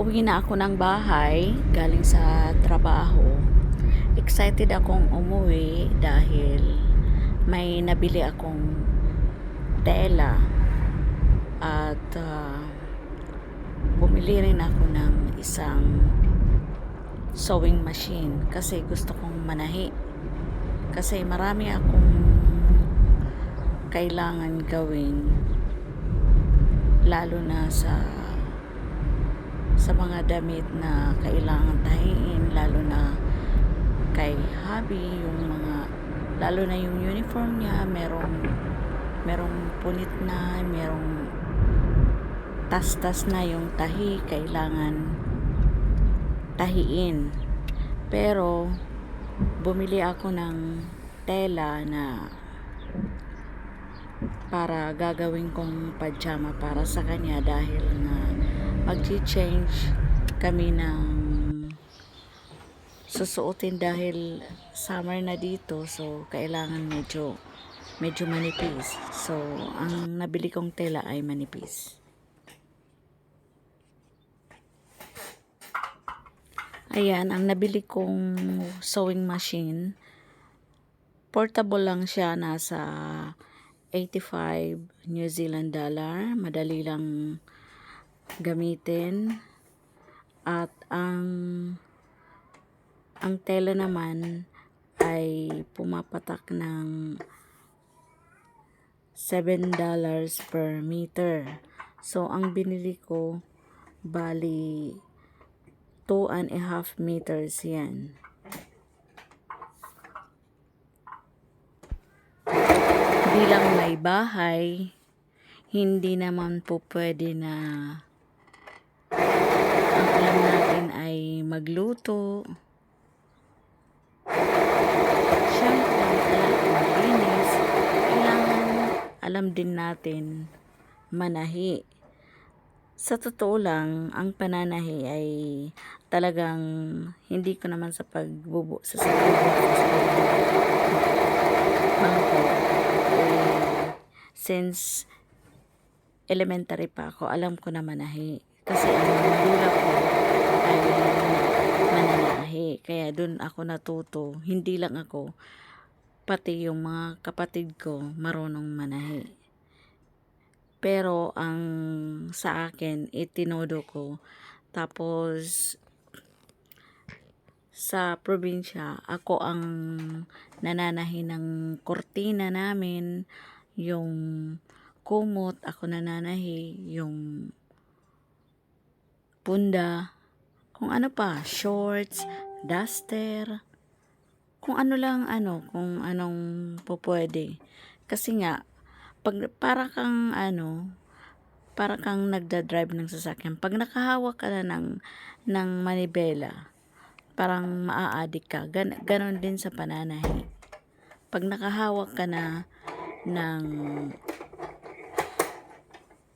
Pauwi na ako ng bahay galing sa trabaho. Excited akong umuwi dahil may nabili akong tela at bumili rin ako ng isang sewing machine kasi gusto kong manahi. Kasi marami akong kailangan gawin lalo na sa mga damit na kailangan tahiin, lalo na kay hubby, lalo na yung uniform niya, merong punit na, merong tas-tas na yung tahi, kailangan tahiin. Pero bumili ako ng tela na para gagawin kong pajama para sa kanya dahil na mag-change kami ng susuotin dahil summer na dito, so kailangan medyo manipis. So ang nabili kong tela ay manipis. Ayan, ang nabili kong sewing machine, portable lang siya, nasa 85 New Zealand dollar, madali lang gamitin. At ang tela naman ay pumapatak ng $7 per meter. So ang binili ko bali 2.5 meters yan. Bilang may bahay, hindi naman po pwede na ang alam natin ay magluto. Siyempre, malinis. Kailangan alam din natin manahi. Sa totoo lang, ang pananahi ay talagang hindi ko naman sa bangko. Since elementary pa ako, alam ko na manahi. Kasi ang lula ko ay mananahi. Kaya dun ako natuto. Hindi lang ako, pati yung mga kapatid ko marunong manahi. Pero ang sa akin, itinodo ko. Tapos sa probinsya, ako ang nananahi ng kortina namin, yung kumot, ako nananahi, yung punda, kung ano pa, shorts, duster, kung ano lang, kung anong pupwede. Kasi nga, para kang nagda-drive ng sasakyan, pag nakahawak ka na ng manibela, parang maa-addict ka. Ganon din sa pananahi. Pag nakahawak ka na ng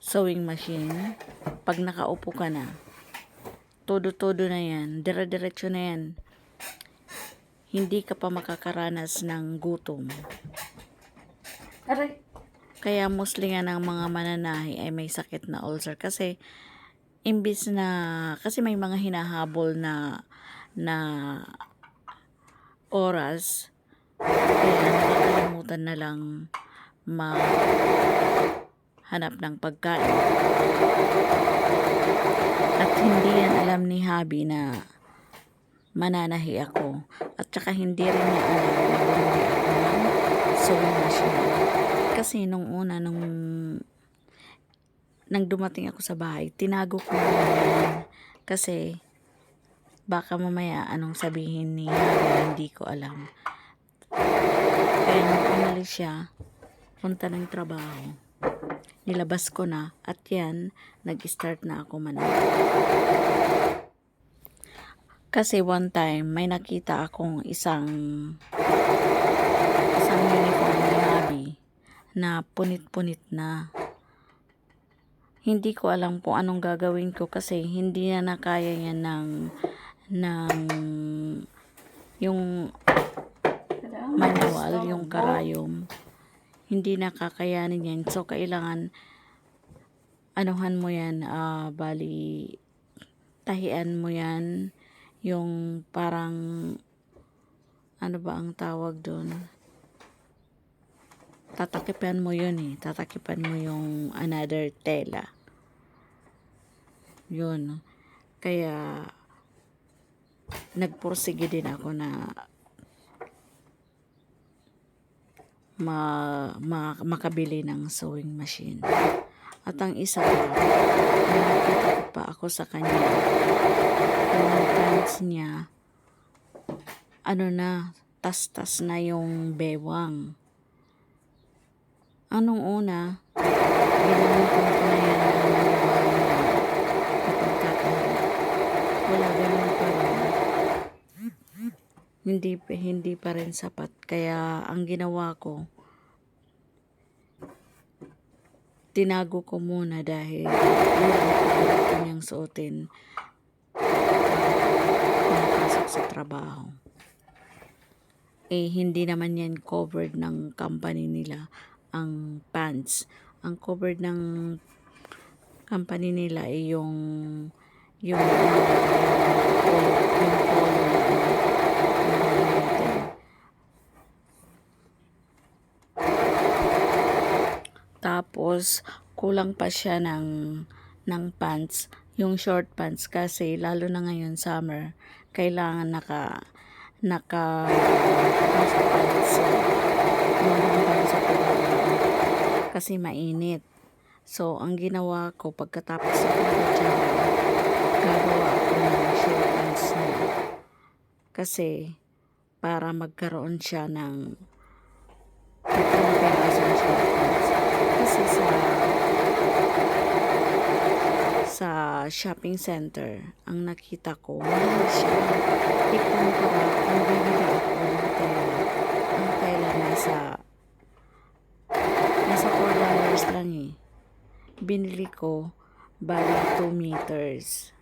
sewing machine, pag nakaupo ka na, todo-todo na yan, dire-diretso na yan. Hindi ka pa makakaranas ng gutom. Kaya mostly nga ng mga mananahi ay may sakit na ulcer kasi imbis na, kasi may mga hinahabol na oras, kaya nakakalimutan na lang hanap ng pagkain. At hindi yan alam ni hubby na mananahi ako. At saka hindi rin niya alam na bumili ako ng sewing machine. Kasi nung dumating ako sa bahay, tinago ko na yan. Kasi baka mamaya anong sabihin ni hubby, hindi ko alam. Kaya nung umalis siya, punta ng trabaho, nilabas ko na, at yan, nag-start na ako manahi. Kasi one time, may nakita akong isang uniform ni hubby na punit-punit na. Hindi ko alam kung anong gagawin ko kasi hindi na nakaya yan ng yung manual, yung karayom. Hindi nakakayanin yan. So, kailangan anuhan mo yan, bali tahian mo yan, yung parang, ano ba ang tawag doon? Tatakipan mo yun tatakipan mo yung another tela. Yun. Kaya, nagpursige din ako na makabili ng sewing machine. At ang isa pa, nakita ko pa ako sa kanya, yung pants niya, ano na, tas-tas na yung bewang. Anong una, ginamitan ko na yan ng ipagkakahit. Wala, ganun pa rin. Hindi pa rin sapat. Kaya ang ginawa ko, tinago ko muna dahil hindi ko niyang suotin pagpasok sa trabaho. Hindi naman yan covered ng company nila ang pants. Ang covered ng company nila ay yung tapos kulang pa siya ng pants, yung short pants, kasi lalo na ngayon summer, kailangan naka pants yung hanggang sa pagbabago kasi mainit. So ang ginawa ko pagkatapos sa pagbabago, gagawa ako ng short pants niya kasi para magkaroon siya ng pagkakasang short pants. Kasi sa shopping center, ang nakita ko, mahal siya. Ikumpara, kung bibili ako ng tela, ang tela nasa $4 lang Binili ko, bali 2 meters.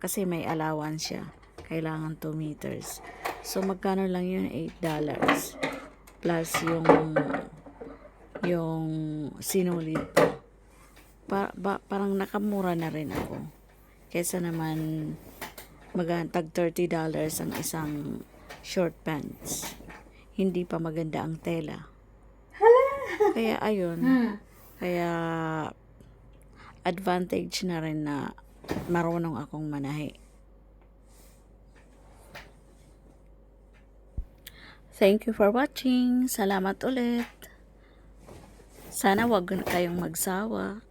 Kasi may allowance siya. Kailangan 2 meters. So, magkano lang yun? $8. Plus yung sinulid ko. Parang nakamura na rin ako. Kesa naman tag $30 ang isang short pants. Hindi pa maganda ang tela. Kaya ayun. Kaya advantage na rin na marunong akong manahi. Thank you for watching. Salamat ulit. Sana wag kayong magsawa.